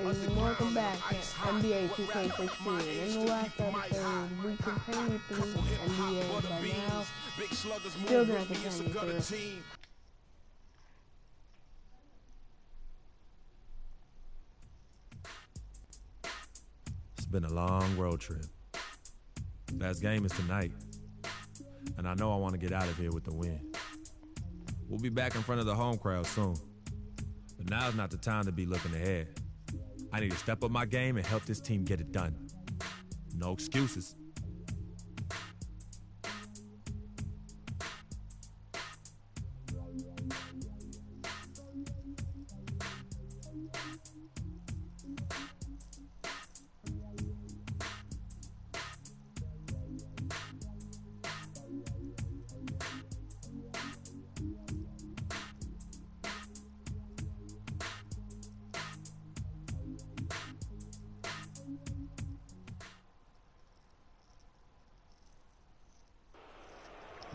and welcome back to NBA 2K16. In the last episode, we continued through NBA, but now, still gonna continue through. It's been a long road trip. Last game is tonight, and I know I want to get out of here with the win. We'll be back in front of the home crowd soon, but now's not the time to be looking ahead. I need to step up my game and help this team get it done. No excuses.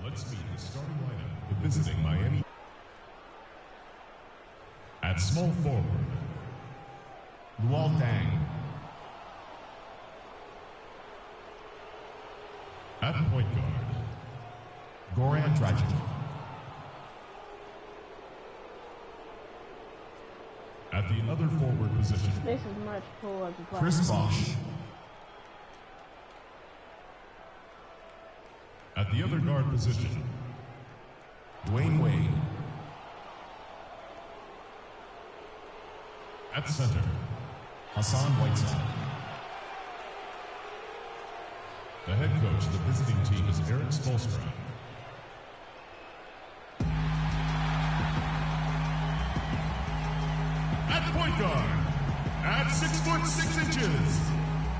Let's meet the starting lineup visiting Miami. At small forward, Luol Deng. At point guard, Goran Dragic. At the other forward position, This is much cooler than Chris Bosh. At the other guard position, Dwayne Wade. At center, Hassan Whiteside. The head coach of the visiting team is Eric Spoelstra. At point guard, at 6'6",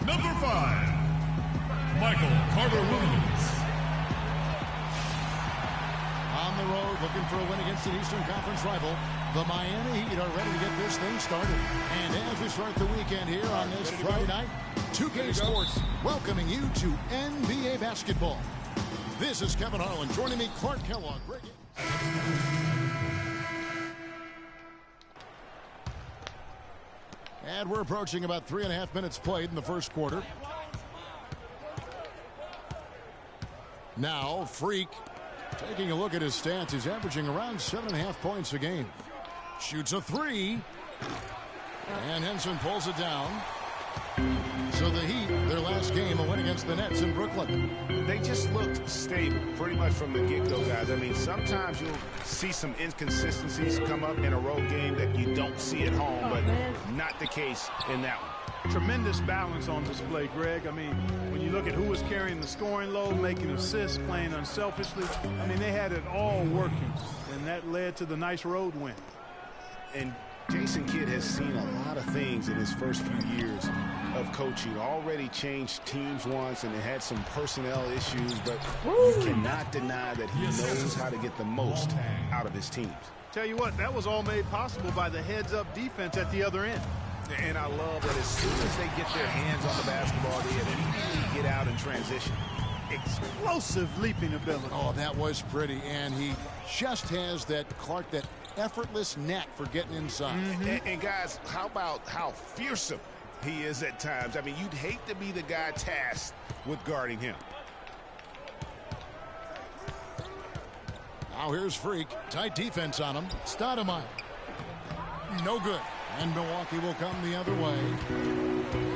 number 5, Michael Carter-Williams. On the road, looking for a win against an Eastern Conference rival. The Miami Heat are ready to get this thing started. And as we start the weekend here on this Friday night, 2K Sports welcoming you to NBA basketball. This is Kevin Harlan. Joining me, Clark Kellogg. And we're approaching about 3.5 minutes played in the first quarter. Now, Freak. Taking a look at his stats, he's averaging around 7.5 points a game. Shoots a 3. And Henson pulls it down. So the Heat, their last game, a win against the Nets in Brooklyn. They just looked stable pretty much from the get-go, guys. I mean, sometimes you'll see some inconsistencies come up in a road game that you don't see at home, but not the case in that one. Tremendous balance on display, Greg. I mean, when you look at who was carrying the scoring load, making assists, playing unselfishly, I mean, they had it all working, and that led to the nice road win. And Jason Kidd has seen a lot of things in his first few years of coaching. Already changed teams once, and it had some personnel issues, but you cannot deny that he knows how to get the most out of his teams. Tell you what, that was all made possible by the heads-up defense at the other end. And I love that as soon as they get their hands on the basketball, they immediately get out and transition. Explosive leaping ability. Oh, that was pretty. And he just has that, Clark, that effortless knack for getting inside. And guys, how about how fearsome he is at times? I mean, you'd hate to be the guy tasked with guarding him. Now here's Freak. Tight defense on him. Stoudemire. No good. And Milwaukee will come the other way.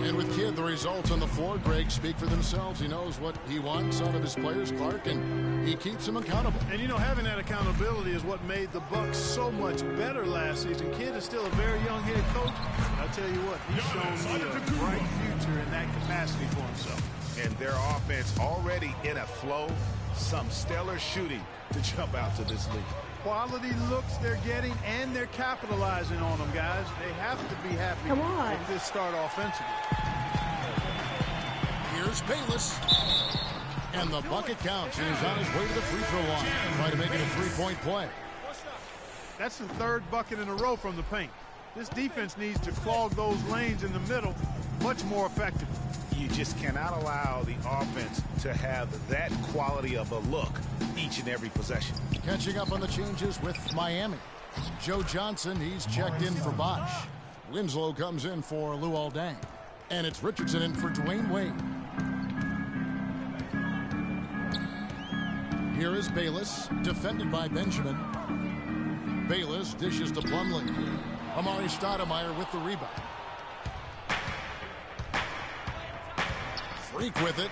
And with Kidd, the results on the floor, Greg, speak for themselves. He knows what he wants out of his players, Clark, and he keeps them accountable. And, you know, having that accountability is what made the Bucks so much better last season. Kidd is still a very young head coach. I'll tell you what, he's shown me a bright future in that capacity for himself. And their offense already in a flow. Some stellar shooting to jump out to this league. Quality looks they're getting, and they're capitalizing on them, guys. They have to be happy with this start offensively. Here's Bayless. And the bucket counts, and he's on his way to the free throw line. Trying to make it a three-point play. That's the third bucket in a row from the paint. This defense needs to clog those lanes in the middle much more effectively. You just cannot allow the offense to have that quality of a look each and every possession. Catching up on the changes with Miami. Joe Johnson, he's checked in for Bosh. Winslow comes in for Luol Deng. And it's Richardson in for Dwayne Wade. Here is Bayless, defended by Benjamin. Bayless dishes to Plumlee. Amari Stoudemire with the rebound. Freak with it.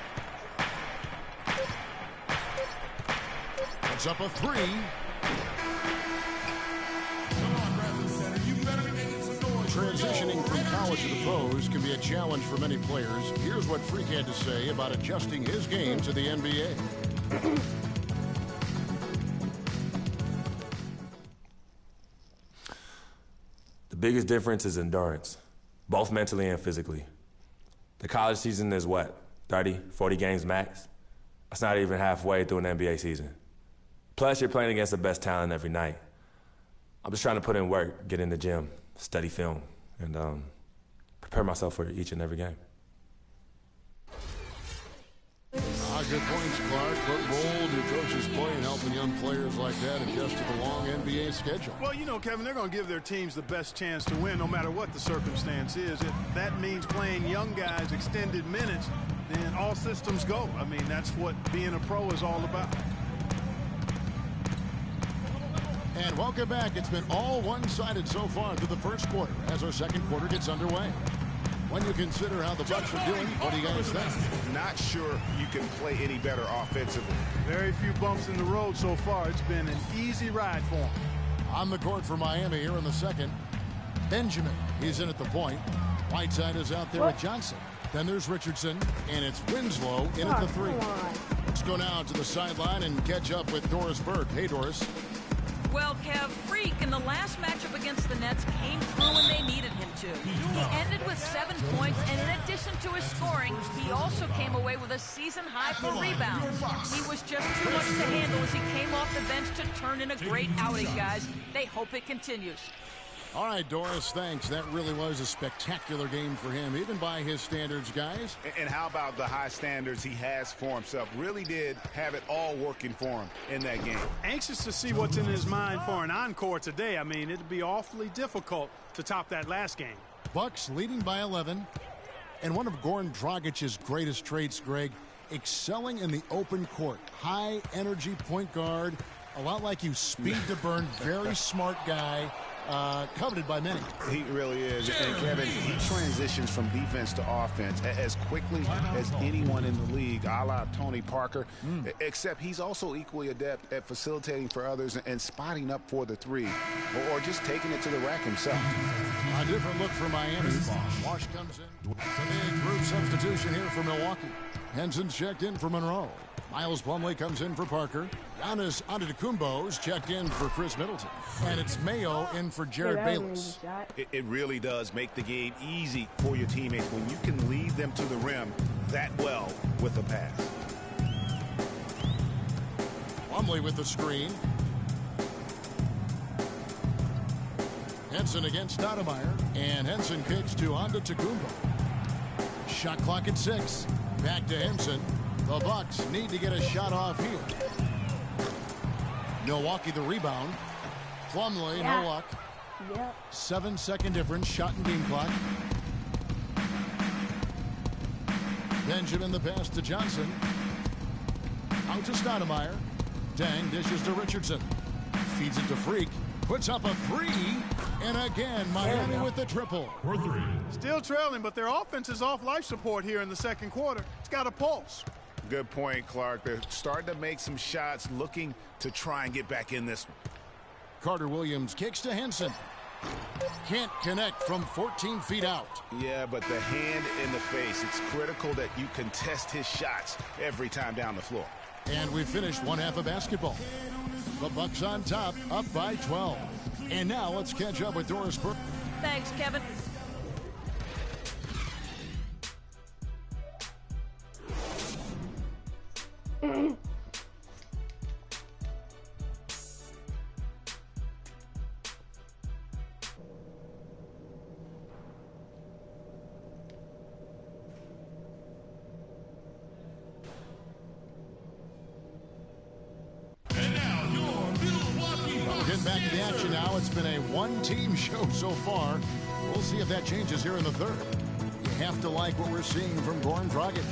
Puts up a three. Transitioning from college to the pros can be a challenge for many players. Here's what Freak had to say about adjusting his game to the NBA. The biggest difference is endurance, both mentally and physically. The college season is what, 30, 40 games max? That's not even halfway through an NBA season. Plus, you're playing against the best talent every night. I'm just trying to put in work, get in the gym, study film, and prepare myself for each and every game. Good points, Clark. What role do coaches play in helping young players like that adjust to the long NBA schedule? Well, you know, Kevin, they're going to give their teams the best chance to win no matter what the circumstance is. If that means playing young guys extended minutes, then all systems go. I mean, that's what being a pro is all about. And welcome back. It's been all one-sided so far through the first quarter as our second quarter gets underway. When you consider how the Bucks are doing, what do you guys think? Not sure you can play any better offensively. Very few bumps in the road so far. It's been an easy ride for them. On the court for Miami here in the second. Benjamin, he's in at the point. Whiteside is out there with Johnson. Then there's Richardson, and it's Winslow in at the three. Let's go now to the sideline and catch up with Doris Burke. Hey, Doris. Well, Kev, Freak in the last matchup against the Nets came through when they needed him to. He ended with 7 points, and in addition to his scoring, he also came away with a season high for rebounds. He was just too much to handle as he came off the bench to turn in a great outing, guys. They hope it continues. All right, Doris, thanks. That really was a spectacular game for him, even by his standards, guys. And how about the high standards he has for himself? Really did have it all working for him in that game. Anxious to see what's in his mind for an encore today. I mean, it'd be awfully difficult to top that last game. Bucks leading by 11. And one of Goran Dragic's greatest traits, Greg, excelling in the open court. High energy point guard, a lot like you, speed to burn, very smart guy. Coveted by many. He really is. And Kevin, he transitions from defense to offense as quickly as anyone in the league, a la Tony Parker, except he's also equally adept at facilitating for others and spotting up for the three, or just taking it to the rack himself. A different look for Miami. Wash comes in. Big group substitution here for Milwaukee. Henson's checked in for Monroe. Miles Plumlee comes in for Parker. Giannis Antetokounmpo's checked in for Chris Middleton. And it's Mayo in for Jared Bayless. It really does make the game easy for your teammates when you can lead them to the rim that well with a pass. Plumlee with the screen. Henson against Stoudemire. And Henson kicks to Antetokounmpo. Shot clock at 6. Back to Henson. The Bucks need to get a shot off here. Milwaukee the rebound. Plumlee, no luck. 7-second difference, shot and game clock. Benjamin the pass to Johnson. Out to Stoudemire. Deng dishes to Richardson. Feeds it to Freak. Puts up a three. And again, Miami with the triple. For three. Still trailing, but their offense is off life support here in the second quarter. It's got a pulse. Good point, Clark. They're starting to make some shots, looking to try and get back in this one. Carter Williams kicks to Henson. Can't connect from 14 feet out. Yeah, but the hand in the face, it's critical that you contest his shots every time down the floor. And we finished one half of basketball. The Bucks on top, up by 12. And now let's catch up with Doris Burke. Thanks, Kevin. Getting back to the action now. It's been a one-team show so far. We'll We'll see if that changes here in the third. You have to like what we're seeing from Goran Dragic.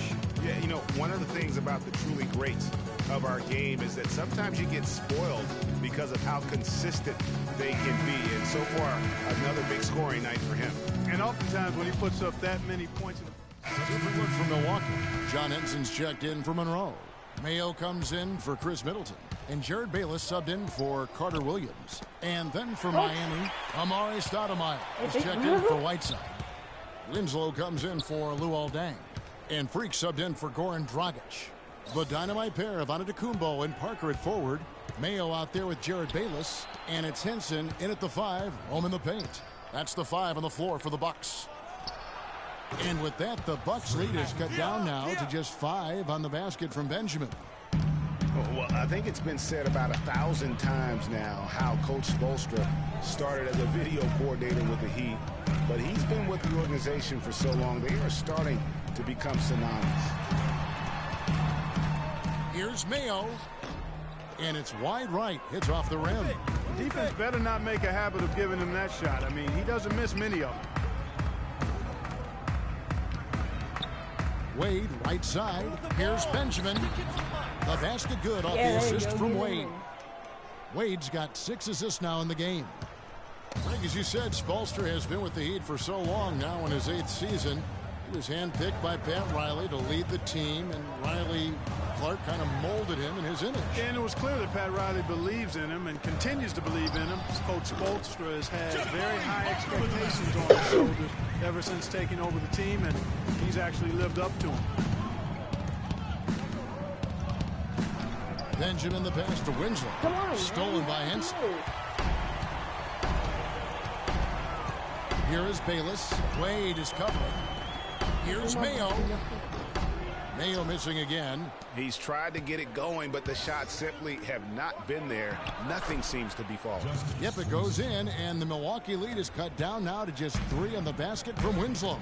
Yeah, you know, one of the things about the truly greats of our game is that sometimes you get spoiled because of how consistent they can be. And so far, another big scoring night for him. And oftentimes when he puts up that many points. Different look from Milwaukee. John Henson's checked in for Monroe. Mayo comes in for Chris Middleton. And Jared Bayless subbed in for Carter Williams. And then for Miami, Amare Stoudemire is checked in for Whiteside. Winslow comes in for Luol Deng. And Freak subbed in for Goran Dragic. The dynamite pair of Antetokounmpo and Parker at forward. Mayo out there with Jared Bayless. And it's Henson in at the 5, home in the paint. That's the 5 on the floor for the Bucks. And with that, the Bucks lead is cut down now to just 5 on the basket from Benjamin. Well, I think it's been said about 1,000 times now how Coach Spoelstra started as a video coordinator with the Heat, but he's been with the organization for so long, they are starting to become synonymous. Here's Mayo, and it's wide right, hits off the rim. Defense better not make a habit of giving him that shot. I mean, he doesn't miss many of them. Wade, right side. Here's Benjamin. The basket good off the assist from Wade. Wade's got 6 assists now in the game. Frank, as you said, Spoelstra has been with the Heat for so long now in his 8th season. He was handpicked by Pat Riley to lead the team, and Clark kind of molded him in his image. And it was clear that Pat Riley believes in him and continues to believe in him. Coach Spoelstra has had very high expectations on his shoulders ever since taking over the team, and he's actually lived up to them. Benjamin the pass to Winslow. Come on, stolen by Henson. Here is Bayless. Wade is covering. Here's Mayo. Mayo missing again. He's tried to get it going, but the shots simply have not been there. Nothing seems to be falling. Yep, it goes in, and the Milwaukee lead is cut down now to just 3 on the basket from Winslow.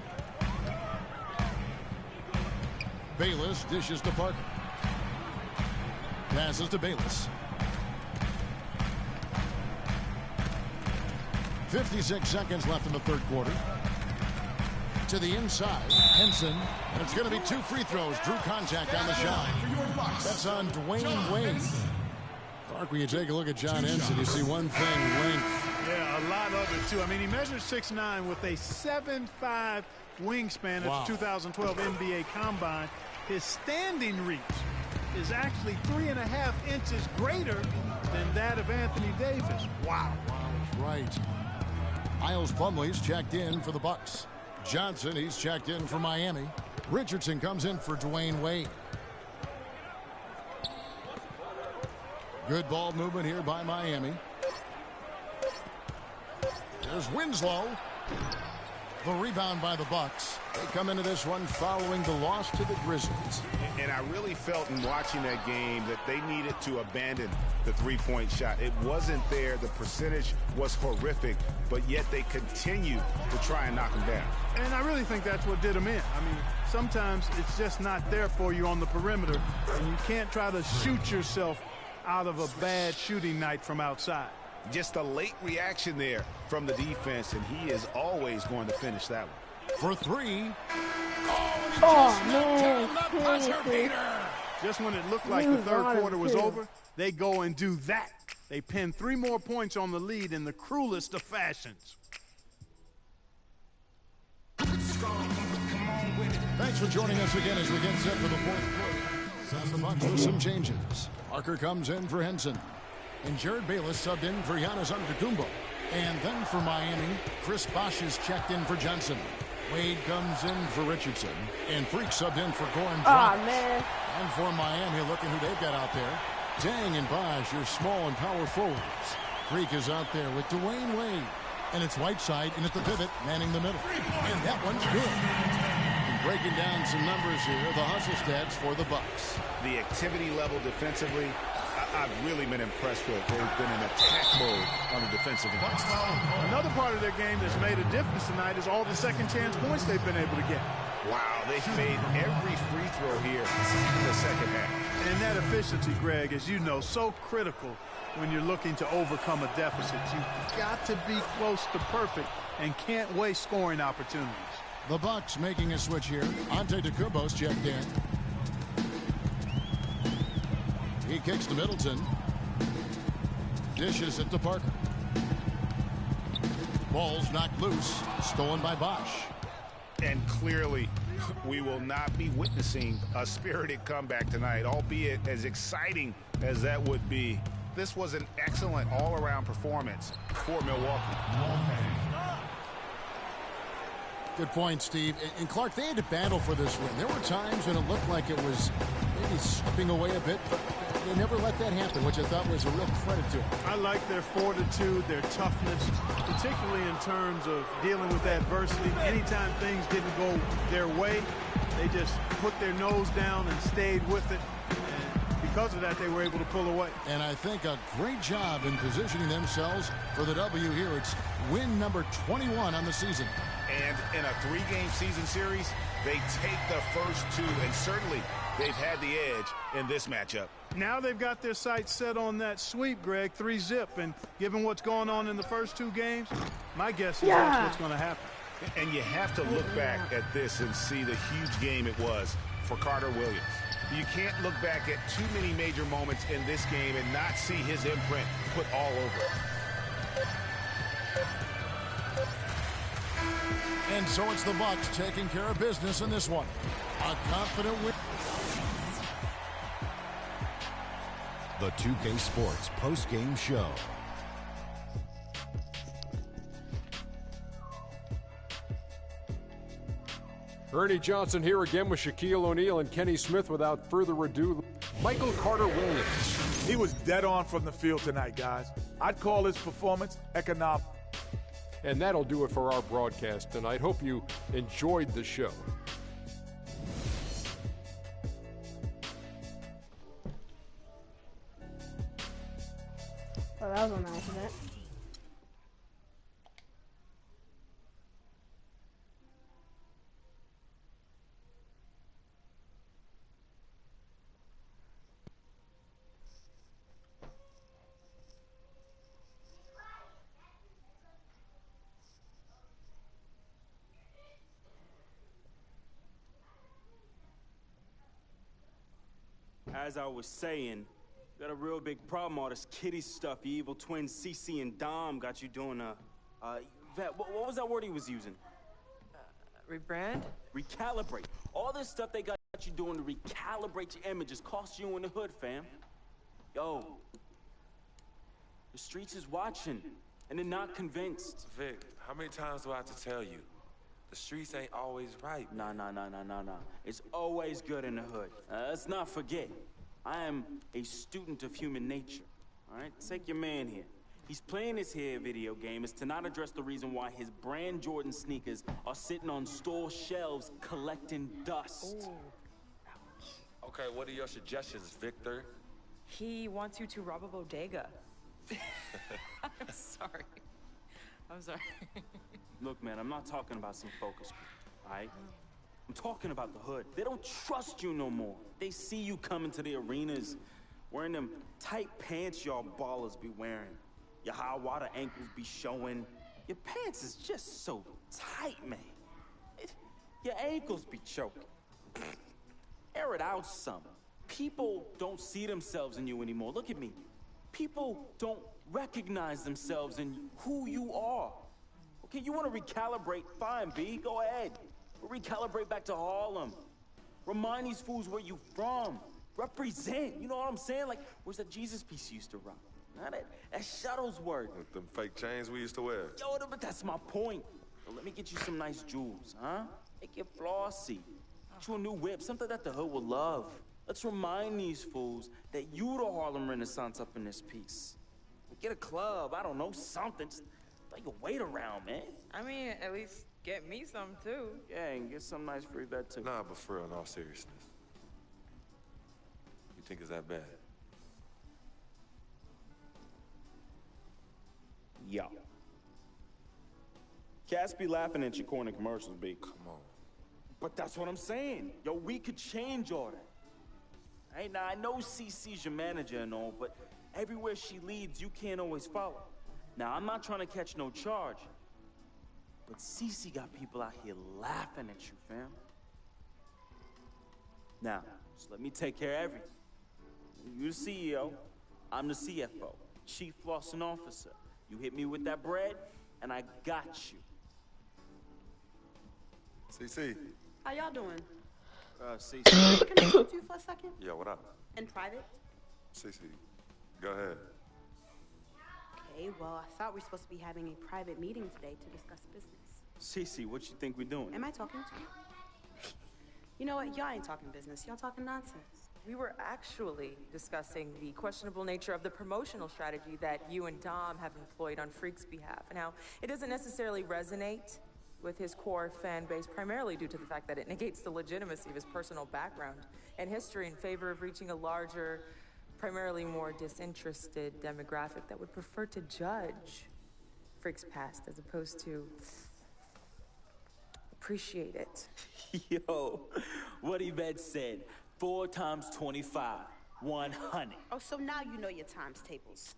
Bayless dishes to Parker. Passes to Bayless. 56 seconds left in the third quarter. To the inside, Henson, and it's going to be 2 free throws. Drew contact on the shot. That's on Dwayne Wade. Clark, when you take a look at John Henson, you see one thing, length. Yeah, a lot of it, too. I mean, he measures 6'9" with a 7'5" wingspan at the 2012 NBA Combine. His standing reach is actually 3.5 inches greater than that of Anthony Davis. Wow. That's right. Miles Plumlee's checked in for the Bucks. Johnson, he's checked in for Miami. Richardson comes in for Dwayne Wade. Good ball movement here by Miami. There's Winslow. The rebound by the Bucks. They come into this one following the loss to the Grizzlies. And I really felt in watching that game that they needed to abandon the three-point shot. It wasn't there. The percentage was horrific, but yet they continue to try and knock them down. And I really think that's what did them in. I mean, sometimes it's just not there for you on the perimeter, and you can't try to shoot yourself out of a bad shooting night from outside. Just a late reaction there from the defense, and he is always going to finish that one. For 3. Just when it looked like the third quarter was over, they go and do that. They pin 3 more points on the lead in the cruelest of fashions. Thanks for joining us again as we get set for the fourth quarter. The Bucks with some changes. Parker comes in for Henson. And Jared Bayless subbed in for Giannis Antetokounmpo. And then for Miami, Chris Bosh is checked in for Johnson. Wade comes in for Richardson. And Freak subbed in for Goran Dragic. And for Miami, look at who they've got out there. Deng and Bosh, your small and power forwards. Freak is out there with Dwayne Wade. And it's Whiteside in at the pivot, manning the middle. And that one's good. And breaking down some numbers here, the hustle stats for the Bucks. The activity level defensively, I've really been impressed with. They've been in attack mode on the defensive end. Another part of their game that's made a difference tonight is all the second chance points they've been able to get. Wow, they've made every free throw here in the second half. And that efficiency, Greg, as you know, so critical when you're looking to overcome a deficit. You've got to be close to perfect and can't waste scoring opportunities. The Bucks making a switch here. Ante DeCubo's checked in. He kicks to Middleton. Dishes it to Parker. Ball's knocked loose. Stolen by Bosch. And clearly, we will not be witnessing a spirited comeback tonight, albeit as exciting as that would be. This was an excellent all-around performance for Milwaukee. Good point, Steve. And Clark, they had to battle for this win. There were times when it looked like it was maybe slipping away a bit, but they never let that happen, which I thought was a real credit to them. I like their fortitude, their toughness, particularly in terms of dealing with adversity. Anytime things didn't go their way, they just put their nose down and stayed with it. And because of that, they were able to pull away. And I think a great job in positioning themselves for the W here. It's win number 21 on the season. And in a 3-game season series, they take the first 2, and certainly they've had the edge in this matchup. Now they've got their sights set on that sweep, Greg, 3-zip. And given what's going on in the first 2 games, my guess is that's what's going to happen. And you have to look back at this and see the huge game it was for Carter Williams. You can't look back at too many major moments in this game and not see his imprint put all over it. And so it's the Bucks taking care of business in this one. A confident win. The 2K Sports post-game show. Ernie Johnson here again with Shaquille O'Neal and Kenny Smith. Without further ado, Michael Carter Williams. He was dead on from the field tonight, guys. I'd call his performance economic. And that'll do it for our broadcast tonight. Hope you enjoyed the show. Well, that was an accident. As I was saying, got a real big problem, all this kitty stuff. You evil twins, CC and Dom got you doing what was that word he was using? Rebrand? Recalibrate. All this stuff they got you doing to recalibrate your images cost you in the hood, fam. Yo, the streets is watching, and they're not convinced. Vic, how many times do I have to tell you? The streets ain't always right. Nah. It's always good in the hood. Let's not forget, I am a student of human nature. All right, take your man here. He's playing his hair video game is to not address the reason why his brand Jordan sneakers are sitting on store shelves collecting dust. Ooh. Okay, what are your suggestions, Victor? He wants you to rob a bodega. I'm sorry. Look, man, I'm not talking about some focus group, all right? I'm talking about the hood. They don't trust you no more. They see you coming to the arenas wearing them tight pants y'all ballers be wearing. Your high water ankles be showing. Your pants is just so tight, man. Your ankles be choking. Air it out some. People don't see themselves in you anymore. Look at me. People don't recognize themselves in who you are. Okay, you want to recalibrate? Fine, B, go ahead. We'll recalibrate back to Harlem. Remind these fools where you from. Represent, you know what I'm saying? Like, where's that Jesus piece you used to rock? Now that Shuttlesworth. With them fake chains we used to wear. Yo, but that's my point. So let me get you some nice jewels, huh? Make it flossy. Get you a new whip, something that the hood will love. Let's remind these fools that you the Harlem Renaissance up in this piece. Get a club, I don't know, something. Just throw your weight around, man. I mean, at least get me some, too. Yeah, and get some nice free vet, too. Nah, but for real, in all seriousness. You think it's that bad? Yo. Cats be laughing at your corny commercials, B. Come on. But that's what I'm saying. Yo, we could change all that. Hey, now, I know CC's your manager and all, but everywhere she leads, you can't always follow. Now, I'm not trying to catch no charge, But Cece got people out here laughing at you, fam. Now, just let me take care of everything. You're the CEO, I'm the CFO, Chief Flossing Officer. You hit me with that bread, and I got you. CC. How y'all doing? CC. Can I talk to you for a second? Yeah, what up? In private? CC, go ahead. Okay, well, I thought we were supposed to be having a private meeting today to discuss business. Cece, what you think we're doing? Am I talking to you? You know what? Y'all ain't talking business. Y'all talking nonsense. We were actually discussing the questionable nature of the promotional strategy that you and Dom have employed on Freak's behalf, and how it doesn't necessarily resonate with his core fan base, primarily due to the fact that it negates the legitimacy of his personal background and history in favor of reaching a larger, primarily more disinterested demographic that would prefer to judge Freak's past as opposed to appreciate it. Yo, what Yvette said, 4 times 25, 100. Oh, so now you know your times tables.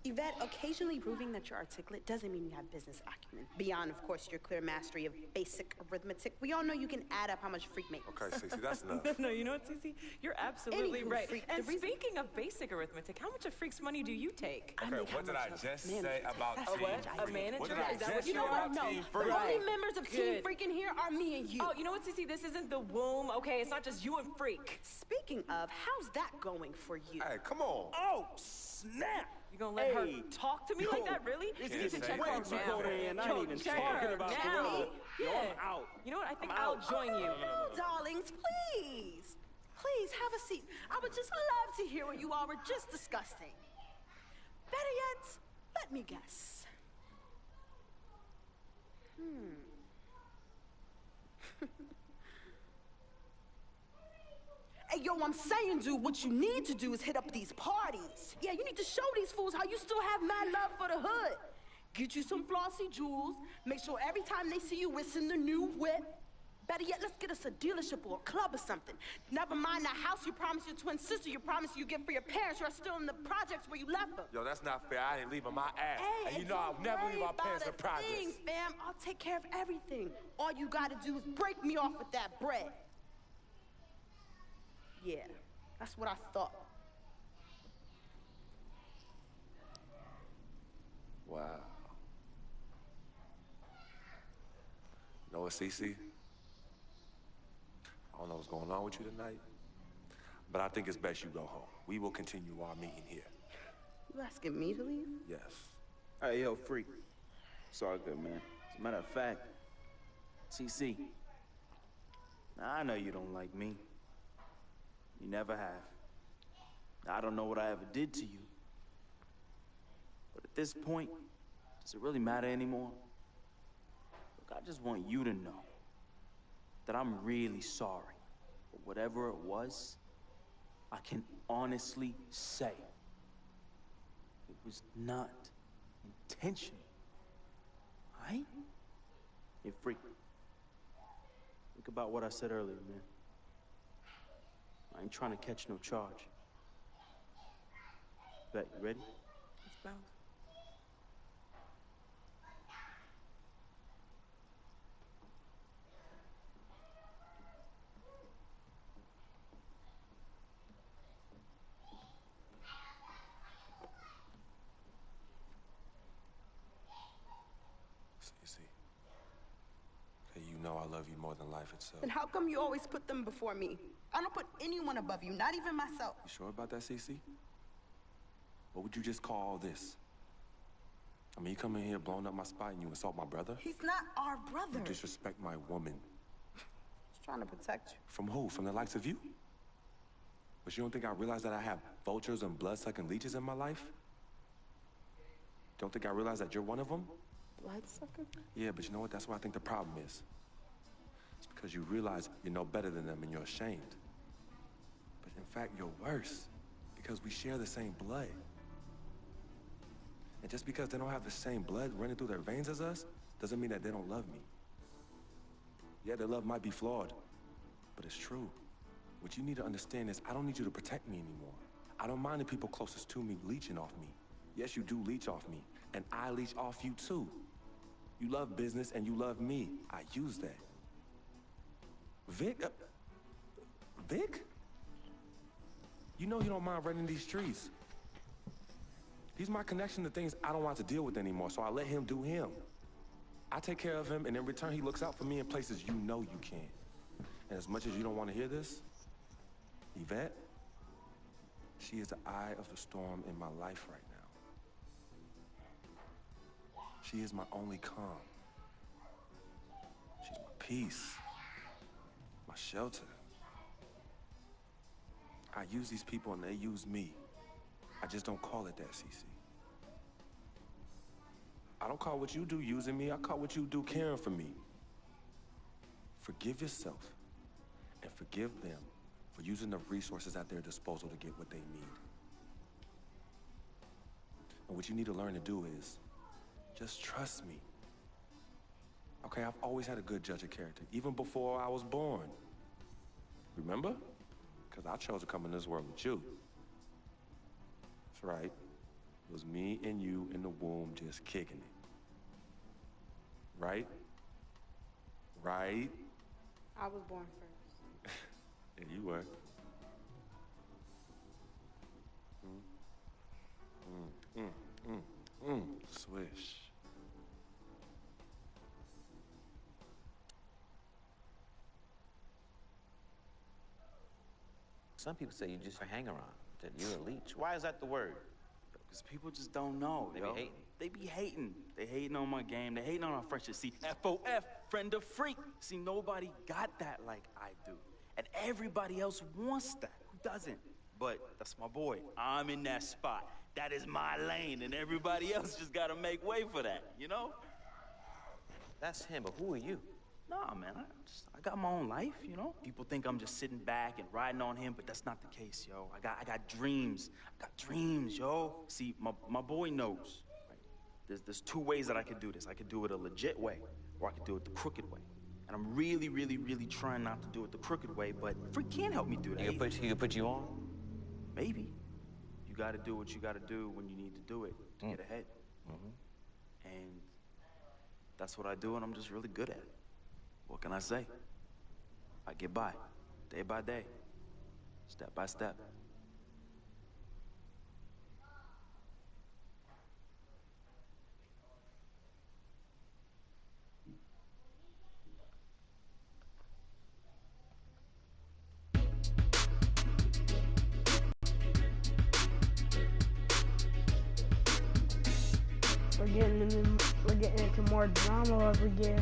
Yvette, occasionally proving that you're articulate doesn't mean you have business acumen. Beyond, of course, your clear mastery of basic arithmetic. We all know you can add up how much Freak makes. Okay, Cece, that's enough. No, you know what, Cece? You're absolutely Anywho, right. Freak, And speaking of basic arithmetic, how much of Freak's money do you take? Okay, what did I just say about Team A manager? What did I Is that just what you say know about No, Team the Freak? only members of Team Freak in here are me and you. Oh, you know what, Cece? This isn't the womb, okay? It's not just you and Freak. Speaking of, how's that going for you? Hey, come on. Oh, snap! You gonna let her talk to me like that, really? It's You can way check her too now. cold in here, and I ain't even check talking her about the now. weather. Yo, Yeah. I'm out. You know what? I think I'm I'll out. join you. Oh, darlings, please. Please, have a seat. I would just love to hear what you all were just discussing. Better yet, let me guess. Hey, yo, I'm saying, dude, what you need to do is hit up these parties. Yeah, you need to show these fools how you still have mad love for the hood. Get you some flossy jewels. Make sure every time they see you, it's in the new whip. Better yet, let's get us a dealership or a club or something. Never mind that house you promised your twin sister you promised you get for your parents who are still in the projects where you left them. Yo, that's not fair. I ain't leaving my ass. Hey, and you know I'll never leave my parents in thing, projects. fam. I'll take care of everything. All you gotta do is break me off with that bread. Yeah, that's what I thought. Wow. You know what, Cece? I don't know what's going on with you tonight, but I think it's best you go home. We will continue our meeting here. You asking me to leave? Yes. Hey, yo, Freak. It's all good, man. As a matter of fact, CC, I know you don't like me. You never have. I don't know what I ever did to you. But at this point, does it really matter anymore? Look, I just want you to know that I'm really sorry. But whatever it was, I can honestly say it was not intentional. Right? Hey, Freak. Think about what I said earlier, man. I ain't trying to catch no charge. Bet, you ready? Let's bounce. Cece. Hey, you know I love you more than life itself. And how come you always put them before me? I don't put anyone above you, not even myself. You sure about that, Cece? What would you just call all this? I mean, you come in here blowing up my spot and you insult my brother? He's not our brother. You disrespect my woman. He's trying to protect you. From who? From the likes of you? But you don't think I realize that I have vultures and blood-sucking leeches in my life? Don't think I realize that you're one of them? Bloodsucker? Yeah, but you know what? That's what I think the problem is. It's because you realize you're no better than them and you're ashamed. But in fact, you're worse because we share the same blood. And just because they don't have the same blood running through their veins as us, doesn't mean that they don't love me. Yeah, their love might be flawed, but it's true. What you need to understand is I don't need you to protect me anymore. I don't mind the people closest to me leeching off me. Yes, you do leech off me, and I leech off you too. You love business and you love me. I use that. Vic? Vic? You know he don't mind running these streets. He's my connection to things I don't want to deal with anymore, so I let him do him. I take care of him, and in return, he looks out for me in places you know you can't. And as much as you don't want to hear this, Yvette, she is the eye of the storm in my life right now. She is my only calm. She's my peace, my shelter. I use these people and they use me. I just don't call it that, CC. I don't call what you do using me. I call what you do caring for me. Forgive yourself and forgive them for using the resources at their disposal to get what they need. And what you need to learn to do is just trust me. Okay, I've always had a good judge of character, even before I was born. Remember? Because I chose to come in this world with you. That's right. It was me and you in the womb just kicking it. Right? Right? I was born first. Yeah, you were. Swish. Some people say you just a hanger-on, that you're a leech. Why is that the word? Because people just don't know. They be hating. They be hating. They hating on my game. They hating on our friendship. See, FOF, friend of freak. See, nobody got that like I do. And everybody else wants that. Who doesn't? But that's my boy. I'm in that spot. That is my lane, and everybody else just gotta make way for that, you know? That's him, but who are you? Nah, man, I got my own life, you know? People think I'm just sitting back and riding on him, but that's not the case, yo. I got dreams. I got dreams, yo. See, my boy knows. Right? There's two ways that I could do this. I could do it a legit way, or I could do it the crooked way. And I'm really, really, really trying not to do it the crooked way, but Freak can't help me do that. He could put you on? Maybe. You gotta do what you gotta do when you need to do it to get ahead. And that's what I do, and I'm just really good at it. What can I say? I get by, day by day, step by step. We're getting into more drama as we get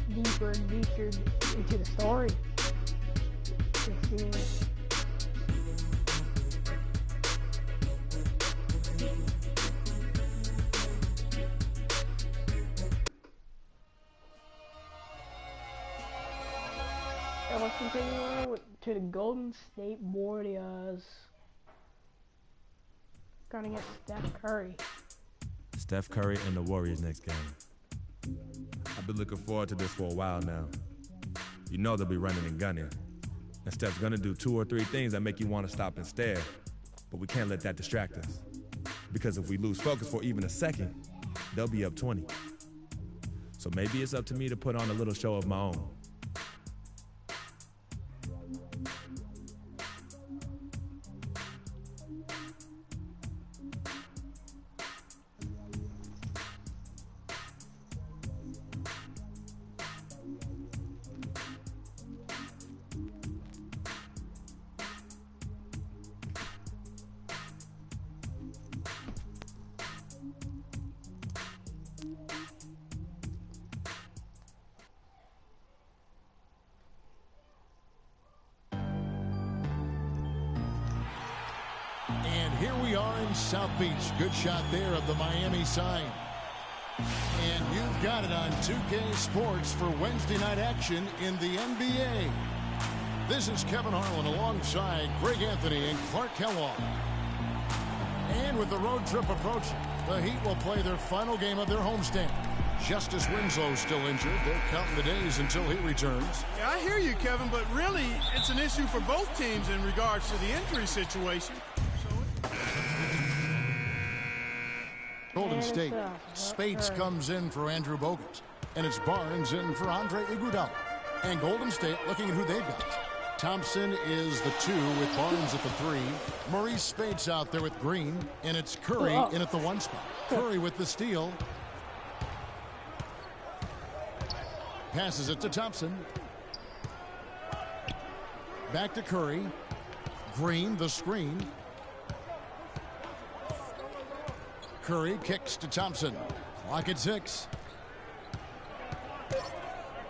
deeper and deeper into the story. It seems. And let's continue on to the Golden State Warriors. Gonna get Steph Curry. Steph Curry and the Warriors next game. I've been looking forward to this for a while now. You know they'll be running and gunning. And Steph's gonna do 2 or 3 things that make you want to stop and stare. But we can't let that distract us. Because if we lose focus for even a second, they'll be up 20. So maybe it's up to me to put on a little show of my own. And here we are in South Beach. Good shot there of the Miami sign. And you've got it on 2K Sports for Wednesday night action in the NBA. This is Kevin Harlan alongside Greg Anthony and Clark Kellogg. And with the road trip approaching, the Heat will play their final game of their homestand. Justice Winslow still injured. They're counting the days until he returns. Yeah, I hear you, Kevin, but really it's an issue for both teams in regards to the injury situation. Golden State. Spates comes in for Andrew Bogut. And it's Barnes in for Andre Iguodala. And Golden State looking at who they've got. Thompson is the 2 with Barnes at the 3. Maurice Spates out there with Green. And it's Curry in at the 1 spot. Curry with the steal. Passes it to Thompson. Back to Curry. Green, the screen. Curry kicks to Thompson. Clock at 6.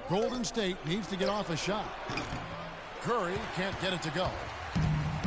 Golden State needs to get off a shot. Curry can't get it to go.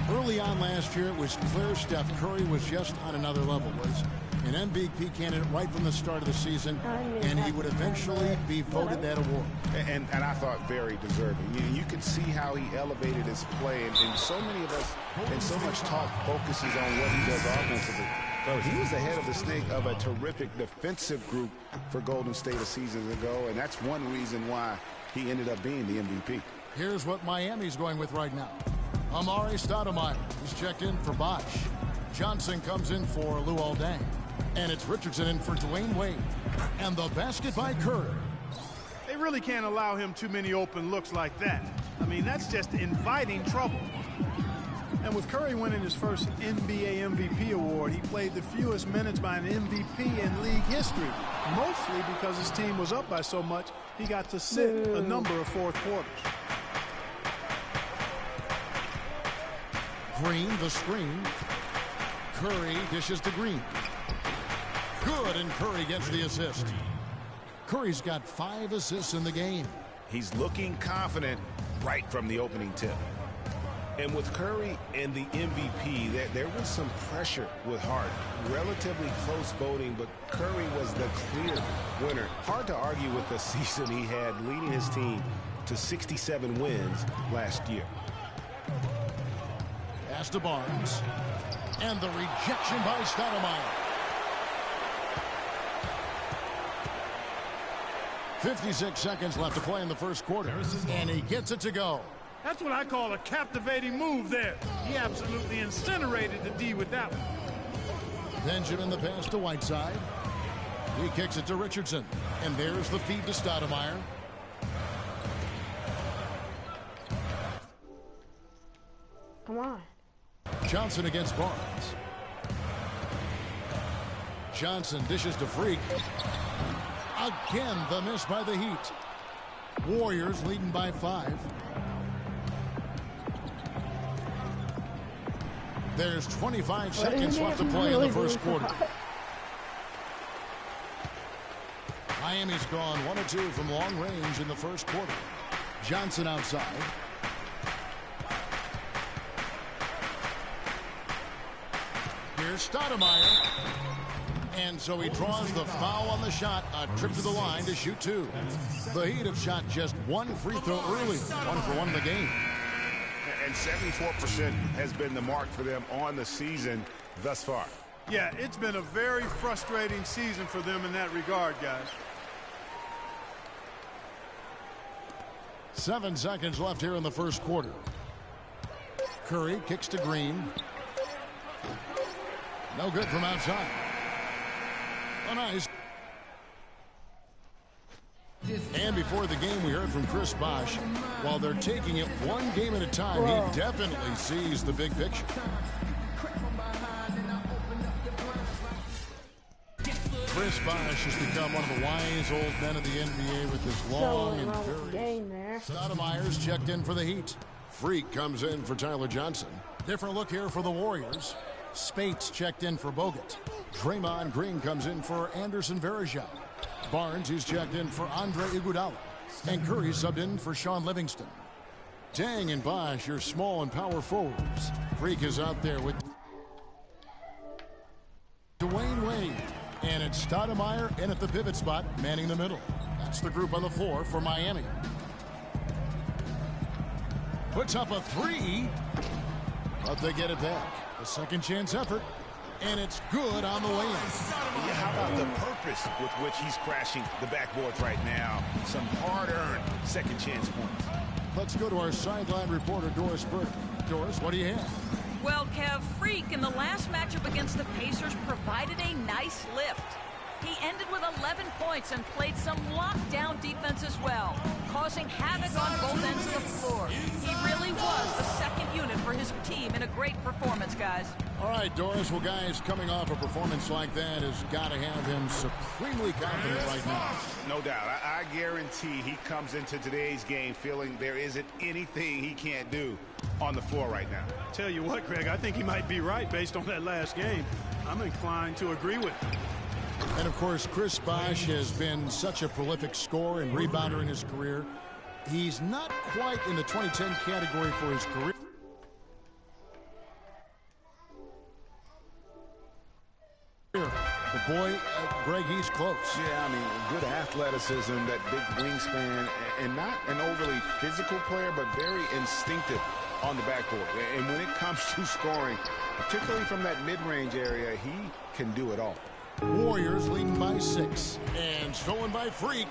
Early on last year, it was clear Steph Curry was just on another level. Was an MVP candidate right from the start of the season, and he would eventually be voted that award. And I thought very deserving. You could see how he elevated his play, and so many of us, and so much talk focuses on what he does offensively. But he was ahead of the snake of a terrific defensive group for Golden State a season ago, and that's one reason why he ended up being the MVP. Here's what Miami's going with right now. Amari Stoudemire. He's checked in for Bosch. Johnson comes in for Luol Deng. And it's Richardson in for Dwayne Wade. And the basket by Curry. They really can't allow him too many open looks like that. I mean, that's just inviting trouble. And with Curry winning his first NBA MVP award, he played the fewest minutes by an MVP in league history, mostly because his team was up by so much he got to sit a number of fourth quarters. Green, the screen. Curry dishes to Green. Good, and Curry gets the assist. Curry's got 5 assists in the game. He's looking confident right from the opening tip. And with Curry and the MVP, there was some pressure with Hart. Relatively close voting, but Curry was the clear winner. Hard to argue with the season he had, leading his team to 67 wins last year. Pass to Barnes. And the rejection by Stoudemire. 56 seconds left to play in the first quarter. And he gets it to go. That's what I call a captivating move there. He absolutely incinerated the D with that one. Benjamin the pass to Whiteside. He kicks it to Richardson. And there's the feed to Stoudemire. Come on. Johnson against Barnes. Johnson dishes to Freak. Again, the miss by the Heat. Warriors leading by 5. There's 25 seconds left to play in the first quarter. Miami's gone 1 of 2 from long range in the first quarter. Johnson outside. Here's Stoudemire. And so he draws the foul on the shot. A trip to the line to shoot 2. The Heat have shot just 1 free throw early. 1 for 1 in the game. And 74% has been the mark for them on the season thus far. Yeah, it's been a very frustrating season for them in that regard, guys. 7 seconds left here in the first quarter. Curry kicks to Green. No good from outside. Oh, nice. And before the game, we heard from Chris Bosh. While they're taking it 1 game at a time, he definitely sees the big picture. Chris Bosh has become one of the wise old men of the NBA with his long and very... Stoudemire's checked in for the Heat. Freak comes in for Tyler Johnson. Different look here for the Warriors. Spates checked in for Bogut. Draymond Green comes in for Anderson Varejao. Barnes is checked in for Andre Iguodala. And Curry subbed in for Sean Livingston. Deng and Bosh, your small and power forwards. Freak is out there with Dwayne Wade. And it's Stoudemire in at the pivot spot, manning the middle. That's the group on the floor for Miami. Puts up a 3. But they get it back. A second chance effort. And it's good on the way in. Yeah, how about the purpose with which he's crashing the backboards right now? Some hard-earned second chance points. Let's go to our sideline reporter, Doris Burke. Doris, what do you have? Well, Kev, Freak in the last matchup against the Pacers provided a nice lift. He ended with 11 points and played some lockdown defense as well, causing havoc on both ends of the floor. He really was the second unit for his team in a great performance, guys. All right, Doris. Well, guys, coming off a performance like that has got to have him supremely confident right now. No doubt. I guarantee he comes into today's game feeling there isn't anything he can't do on the floor right now. Tell you what, Greg, I think he might be right based on that last game. I'm inclined to agree with him. And, of course, Chris Bosh has been such a prolific scorer and rebounder in his career. He's not quite in the 2010 category for his career. But, boy, Greg, he's close. Yeah, I mean, good athleticism, that big wingspan, and not an overly physical player, but very instinctive on the backboard. And when it comes to scoring, particularly from that mid-range area, he can do it all. Warriors leading by 6. And stolen by Freak.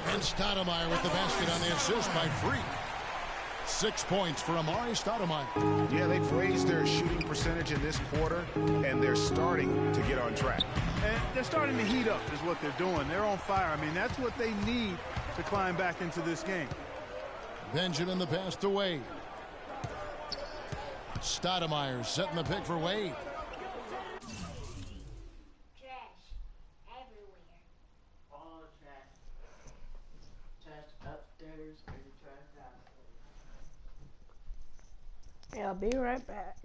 And Stoudemire with the basket on the assist by Freak. 6 points for Amari Stoudemire. Yeah, they've raised their shooting percentage in this quarter, and they're starting to get on track. And they're starting to heat up is what they're doing. They're on fire. I mean, that's what they need to climb back into this game. Benjamin the pass to Wade. Stoudemire setting the pick for Wade. Yeah, I'll be right back.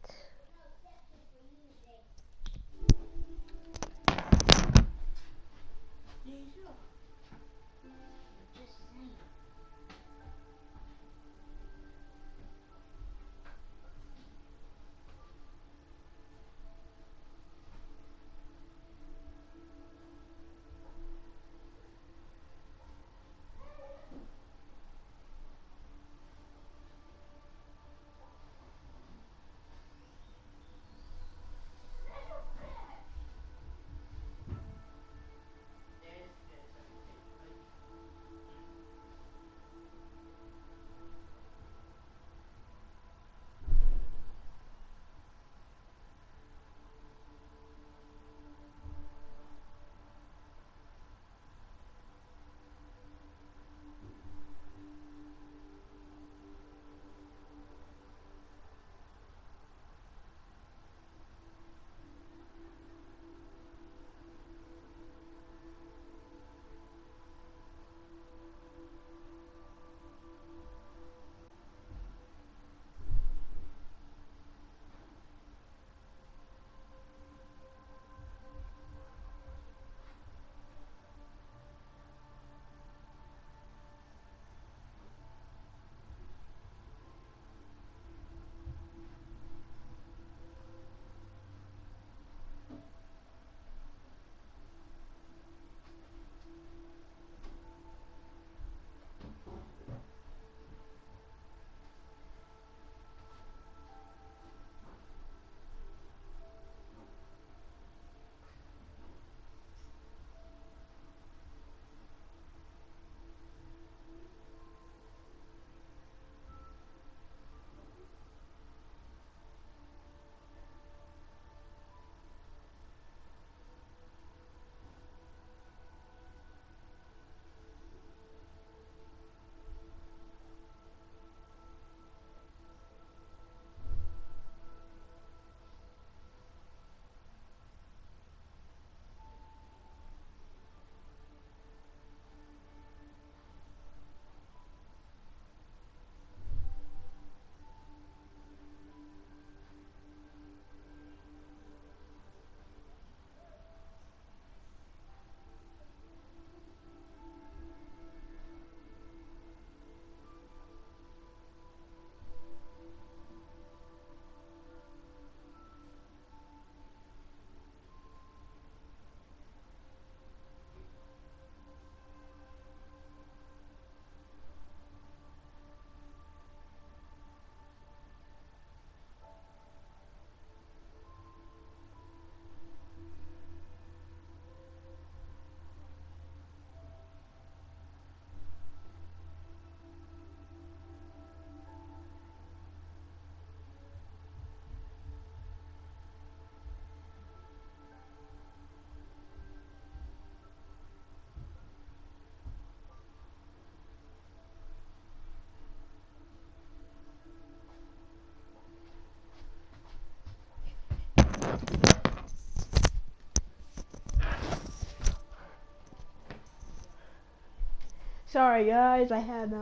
Sorry guys, I had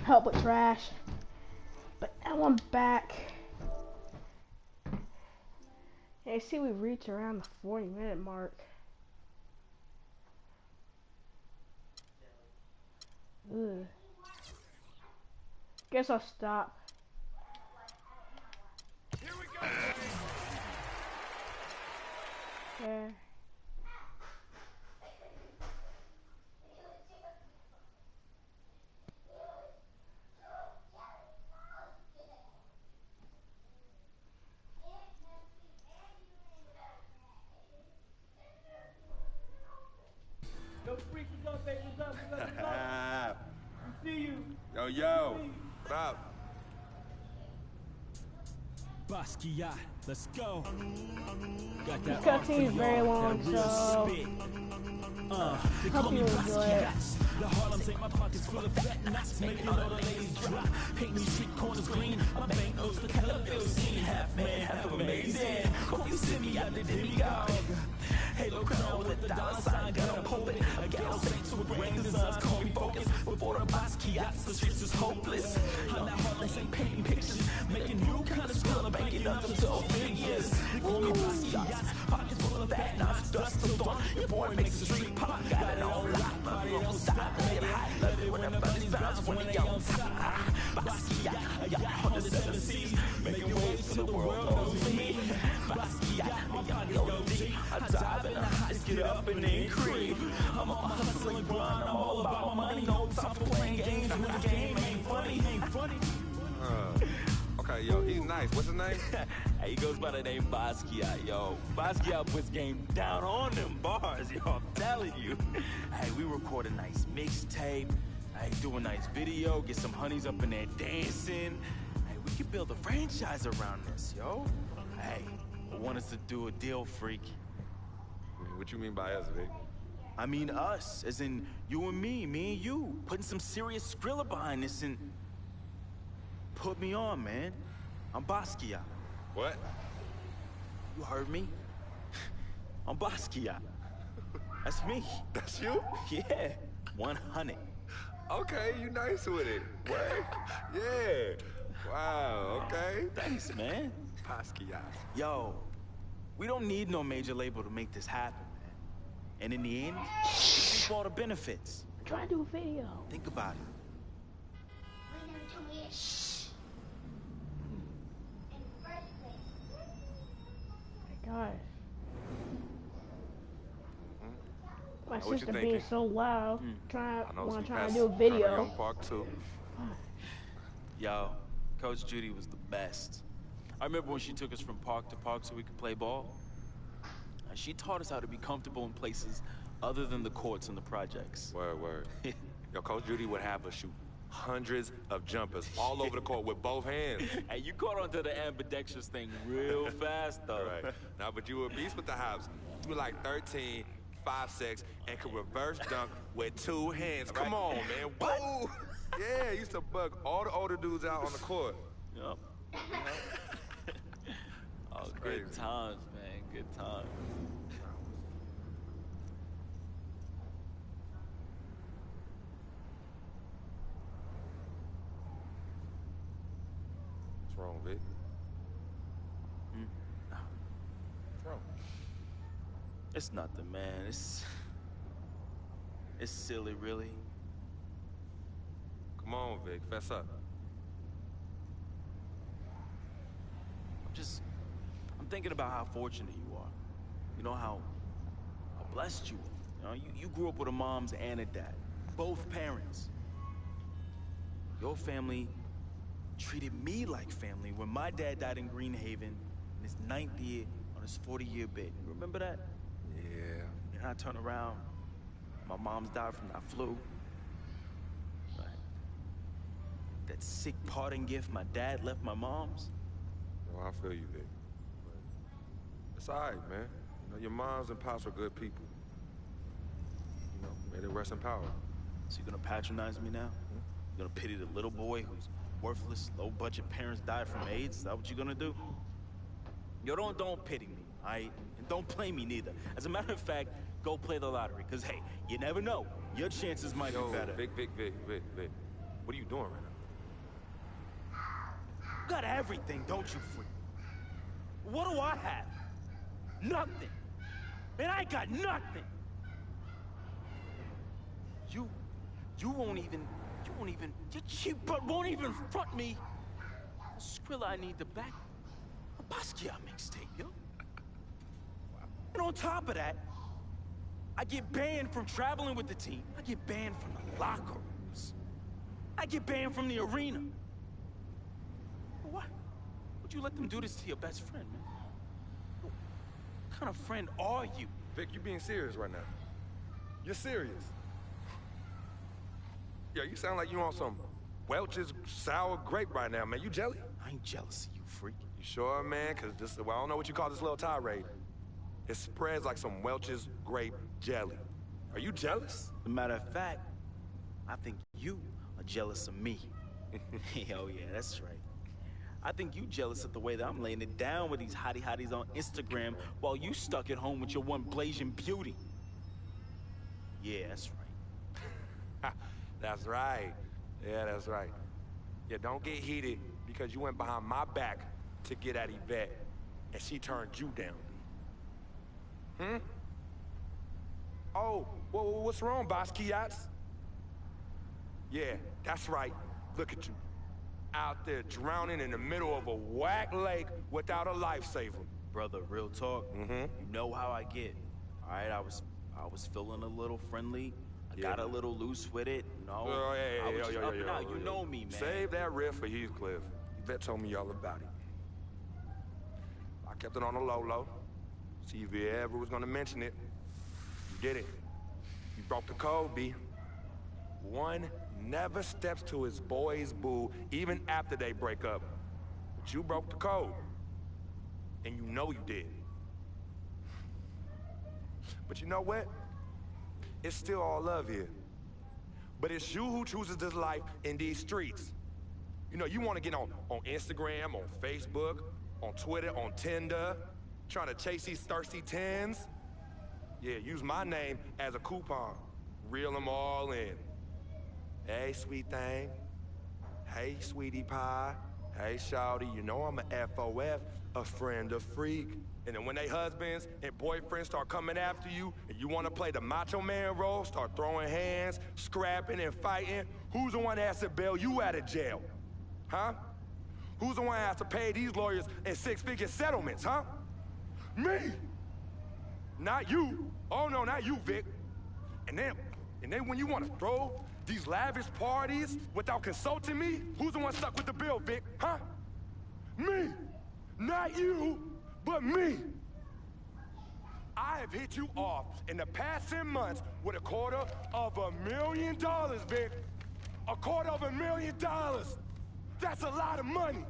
help with trash, but now I'm back. Yeah, I see we reach around the 40-minute mark. Ugh. Guess I'll stop. Here we go. Yeah. Yo, freak, what's up, baby? What's up? What's up? We see you. Yo, what up? Basquiat, let's go. Got This that cutscene is very long, so hope you enjoy it. The Harlem's ain't my pockets full of fat knots, making all the ladies drop. Painting street corners green, my bank notes the color bill scene. Half man, half amazing. Hope you send me out the demigod. Halo crown with the dollar sign, got a pulpit. A ghetto saints with grand designs, call me focus. Before the Basquiats, the streets is hopeless. I'm not Harlem's ain't painting pictures, making new kind of skill, banking up to 12 figures. They call me Basquiats, pockets full of fat knots, dust till dawn. Your boy makes the street pop, got it on lock. Body don't stop, make it hot, love it when the buddies bounce when they on top. Basquiat, I got 107 C's, making waves to the world knows me. Basquiat, my body go deep, I dive in the heights, get up and then creep. I'm on my hustling grind, I'm all about my money, no time for playing games when the game ain't funny, Okay, yo, he's nice. What's his name? Hey, he goes by the name Basquiat, yo. Basquiat puts game down on them bars, yo. I'm telling you. Hey, we record a nice mixtape. Hey, do a nice video. Get some honeys up in there dancing. Hey, we can build a franchise around this, yo. Hey, I want us to do a deal, freak. What you mean by us, Vic? I mean us, as in you and me and you. Putting some serious Skrilla behind this and... Put me on, man. I'm Basquiat. What? You heard me? I'm Basquiat. That's me. That's you? Yeah, 100. Okay, you nice with it. What? Yeah. Wow, okay. Thanks, man. Basquiat. Yo, we don't need no major label to make this happen, man. And in the end, it's all the benefits. Try to do a video. Think about it. God. My What sister you being thinking? so loud, I know trying some to past do a video. Young Park too. Yo, Coach Judy was the best. I remember when she took us from park to park so we could play ball. She taught us how to be comfortable in places other than the courts and the projects. Word. Yo, Coach Judy would have us shoot hundreds of jumpers all over the court with both hands. Hey, you caught onto the ambidextrous thing real fast, though. Right. Now, but you were a beast with the house. You were like 13, 5'6", and could reverse dunk with two hands. Come on, man. Whoa! Yeah, used to bug all the older dudes out on the court. Yup. Oh, good times, man. Good times. What's wrong, Vic? What's wrong? It's nothing, man. It's silly, really. Come on, Vic. Fess up. I'm thinking about how fortunate you are. You know, how blessed you are. You know, you grew up with a mom's and a dad. Both parents. Your family treated me like family when my dad died in Greenhaven in his 9th year on his 40-year bid. You remember that? Yeah. And I turn around, my mom's died from that flu. Right. That sick parting gift my dad left my mom's. Oh, I feel you, Vic. It's all right, man. You know, your moms and pops are good people. You know, may they rest in power. So you're gonna patronize me now? You're gonna pity the little boy whose worthless, low-budget parents died from AIDS? Is that what you're gonna do? Yo, don't pity me, all right? And don't play me neither. As a matter of fact, go play the lottery, because, hey, you never know. your chances might be better. Vic. What are you doing right now? You got everything, don't you, freak? What do I have? Nothing. Man, I got nothing. You won't even, your cheap butt won't even front me. Skrilla, I need the back. A Basquiat mixtape, yo. And on top of that, I get banned from traveling with the team. I get banned from the locker rooms. I get banned from the arena. What? Would you let them do this to your best friend, man? What kind of friend are you? Vic, you being serious right now. You're serious. Yo, you sound like you on some Welch's sour grape right now, man. You jelly? I ain't jealous of you, freak. You sure, man? Because this, well, I don't know what you call this little tirade. It spreads like some Welch's grape jelly. Are you jealous? As a matter of fact, I think you are jealous of me. Hell yeah, that's right. I think you jealous of the way that I'm laying it down with these hotties on Instagram while you stuck at home with your one blazing beauty. Yeah, that's right. That's right. Yeah, that's right. Yeah, don't get heated because you went behind my back to get at Yvette, and she turned you down. Oh, well, what's wrong, Basquiat? Yeah, that's right. Look at you. Out there drowning in the middle of a whack lake without a lifesaver. Brother, real talk. You know how I get. All right, I was feeling a little friendly. I got a little loose with it. No, I was just up and out. You know me, man. Save that riff for Heathcliff. Yvette told me all about it. I kept it on the low. See if you ever was gonna mention it. You did it. You broke the code, B. One never steps to his boy's boo, even after they break up. But you broke the code. And you know you did. But you know what? It's still all love here. But it's you who chooses this life in these streets. You know, you want to get on Instagram, on Facebook, on Twitter, on Tinder, trying to chase these thirsty tens. Yeah, use my name as a coupon. Reel them all in. Hey, sweet thing. Hey, sweetie pie. Hey, shawty, you know I'm a FOF, a friend of freak. And then when they husbands and boyfriends start coming after you and you want to play the macho man role, start throwing hands, scrapping and fighting, who's the one that has to bail you out of jail? Huh? Who's the one that has to pay these lawyers in six-figure settlements, huh? Me! Not you. Oh, no, not you, Vic. And then when you want to throw these lavish parties without consulting me, who's the one stuck with the bill, Vic, huh? Me! Not you! But me, I have hit you off in the past 10 months with $250,000, Vic. $250,000. That's a lot of money.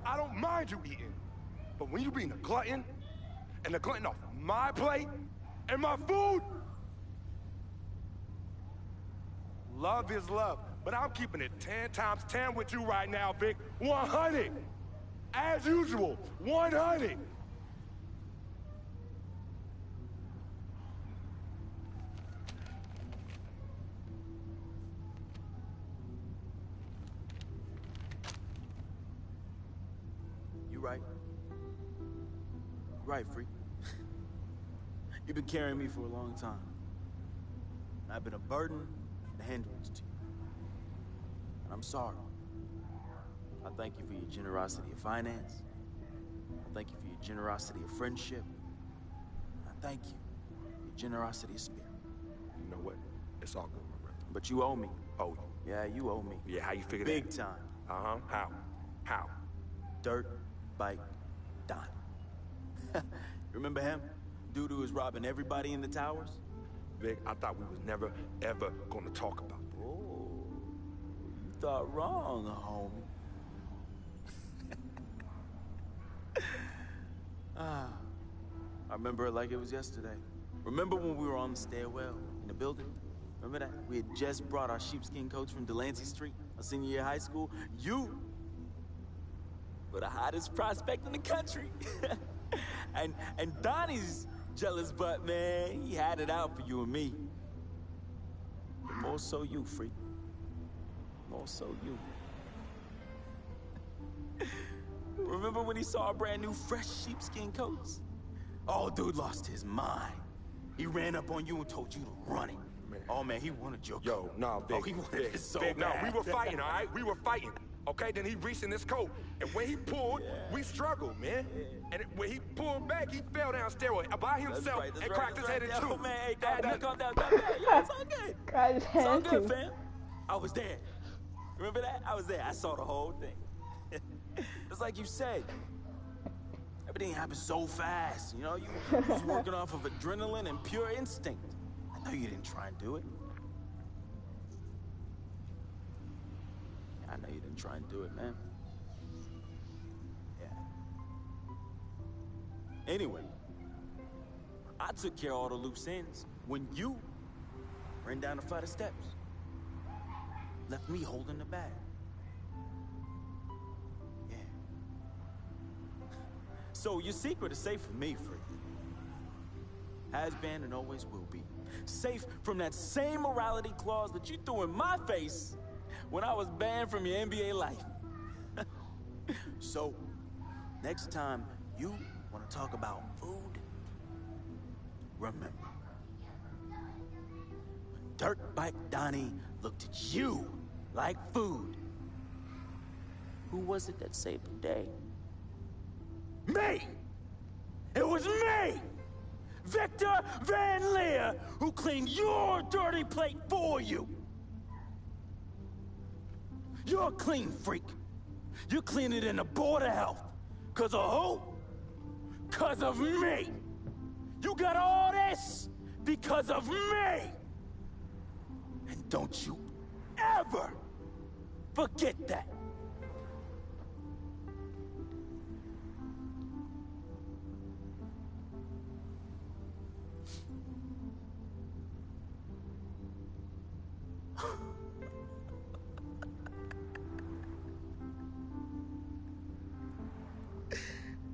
I don't mind you eating, but when you being a glutton, and the glutton off my plate and my food, love is love. But I'm keeping it 10 times 10 with you right now, Vic. 100. As usual, 100. You right. You're right, freak. You've been carrying me for a long time. I've been a burden and a hindrance to you. And I'm sorry. I thank you for your generosity of finance. I thank you for your generosity of friendship. I thank you for your generosity of spirit. You know what? It's all good, my brother. But you owe me. Owe you? Yeah, you owe me. Yeah, how you figure Big that? Big time. Uh-huh. How? Dirt Bike Don. Remember him? Dude who was robbing everybody in the towers? Vic, I thought we was never, ever gonna talk about that. Oh, you thought wrong, homie. I remember it like it was yesterday. Remember when we were on the stairwell in the building? Remember that? We had just brought our sheepskin coats from Delancey Street, our senior year of high school. You were the hottest prospect in the country. and Donnie's jealous butt, man, he had it out for you and me. More so you, freak. More so you. Remember when he saw our brand new fresh sheepskin coats? Oh, dude lost his mind. He ran up on you and told you to run it. Man. Oh, man, he wanted your Yo, coat. nah, Vic. Oh, he wanted Vic, it so Vic, bad. no, we were fighting, all right? We were fighting. Okay, then he reached in his coat, and when he pulled, we struggled, man. And when he pulled back, he fell down stairway by himself and cracked his head in two. Oh, man, hey, calm down, calm down, calm down. Yo, it's all good. It's all good, fam. I was there. Remember that? I was there. I saw the whole thing. It's like you said. Everything happened so fast, you know? You was working off of adrenaline and pure instinct. I know you didn't try and do it. I know you didn't try and do it, man. Yeah. Anyway, I took care of all the loose ends when you ran down the flight of steps. Left me holding the bag. Yeah. So your secret is safe with me, Freak. Has been and always will be. Safe from that same morality clause that you threw in my face when I was banned from your NBA life. So, next time you want to talk about food, remember. When Dirtbike Donnie looked at you like food, who was it that saved the day? Me! It was me! Victor Van Leer, who cleaned your dirty plate for you! You're a clean freak. You clean it in the Board of Health. Cause of who? Cause of me! You got all this because of me! And don't you ever forget that!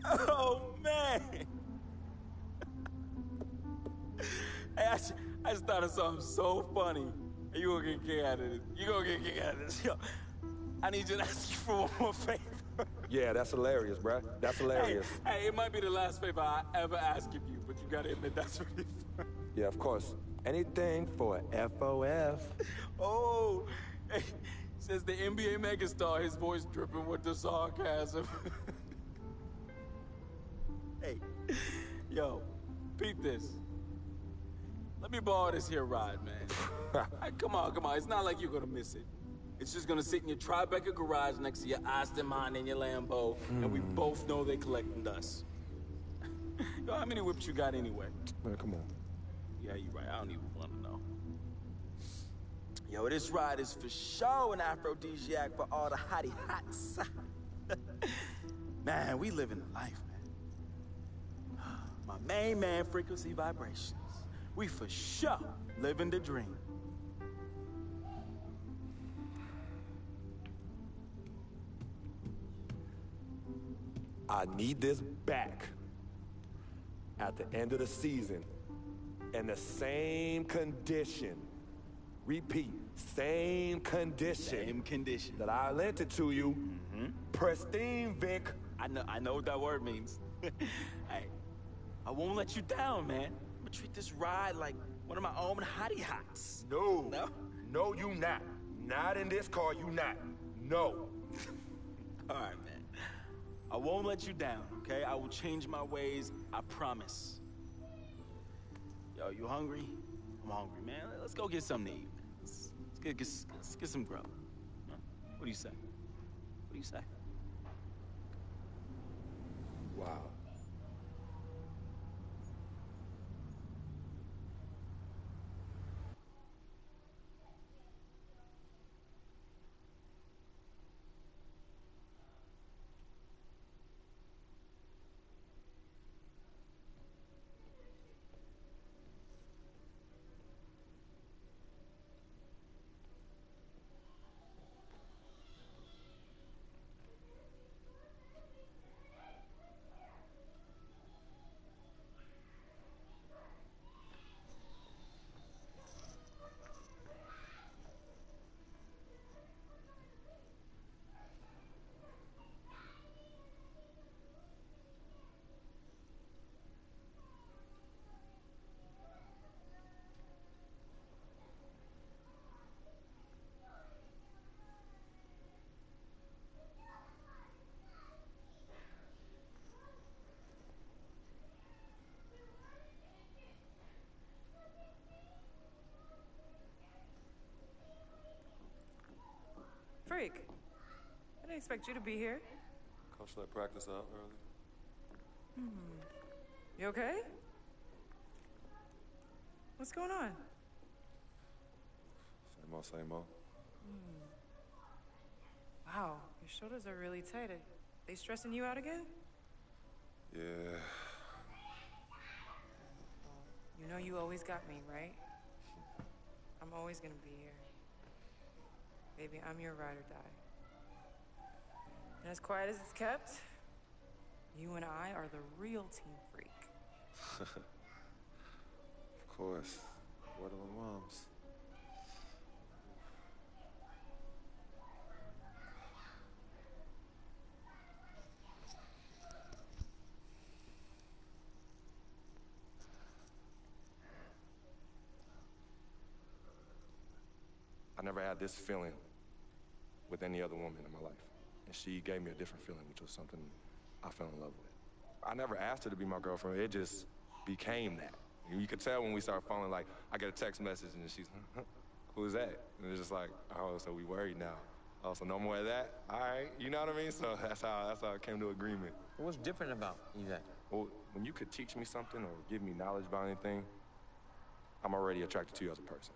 Oh, man! Hey, I just thought of something so funny. You gonna get a kick out of this. You gonna get a kick out of this. Yo, I need you to ask you for one more favor. Yeah, that's hilarious, bruh. That's hilarious. Hey, it might be the last favor I ever ask of you, but you gotta admit that's really fun. Yeah, of course. Anything for FOF. Oh, hey, says the NBA megastar, his voice dripping with the sarcasm. Hey, yo, peep this. Let me borrow this here ride, man. Hey, come on. It's not like you're gonna miss it. It's just gonna sit in your Tribeca garage next to your Aston Martin and your Lambo, and we both know they collecting dust. Yo, how many whips you got anyway? Man, come on. Yeah, you're right. I don't even want to know. Yo, this ride is for sure an aphrodisiac for all the hottie hots. Man, we living the life, man. My main man, Frequency Vibrations. We for sure living the dream. I need this back at the end of the season in the same condition. Repeat, same condition. Same condition. That I lent it to you. Pristine, Vic. I know what that word means. Hey, I won't let you down, man. I'm gonna treat this ride like one of my own hottie hots. No. No? No, you not. Not in this car, you not. No. All right, man. I won't let you down, okay? I will change my ways, I promise. Yo, you hungry? I'm hungry, man. Let's go get something to eat. Let's get some grub. Huh? What do you say? What do you say? Wow. Freak. I didn't expect you to be here. Coach let practice out early. You okay? What's going on? Same old, same old. Wow, your shoulders are really tight. Are they stressing you out again? Yeah. You know you always got me, right? I'm always gonna be here. Baby, I'm your ride or die. And as quiet as it's kept, you and I are the real Team Freak. Of course. What are the moms? I never had this feeling with any other woman in my life. And she gave me a different feeling, which was something I fell in love with. I never asked her to be my girlfriend. It just became that. You could tell when we started falling, like, I get a text message and she's, who is that? And it's just like, oh, so we worried now. Oh, so no more of that? All right, you know what I mean? So that's how I came to agreement. What's different about you guys? Well, when you could teach me something or give me knowledge about anything, I'm already attracted to you as a person.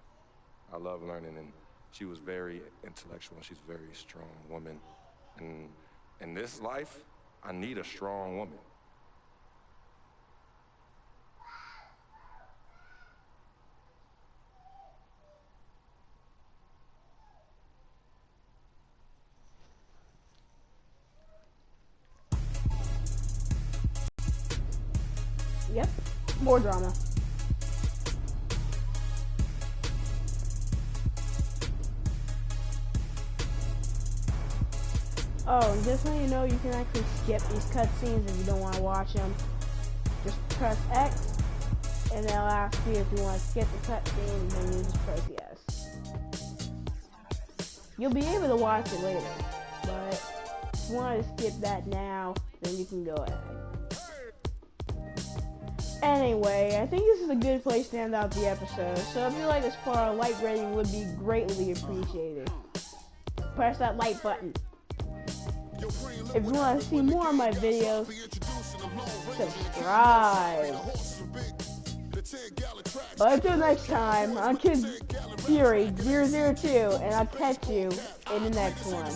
I love learning, and she was very intellectual, and she's a very strong woman. And in this life, I need a strong woman. Yep, more drama. Oh, just so you know, you can actually skip these cutscenes if you don't want to watch them. Just press X, and they'll ask you if you want to skip the cutscene, and then you just press yes. You'll be able to watch it later, but if you want to skip that now, then you can go ahead. Anyway, I think this is a good place to end out the episode, so if you like this far, a like rating would be greatly appreciated. Press that like button. If you want to see more of my videos, subscribe. But until next time, I'm Kid Fury 002, and I'll catch you in the next one.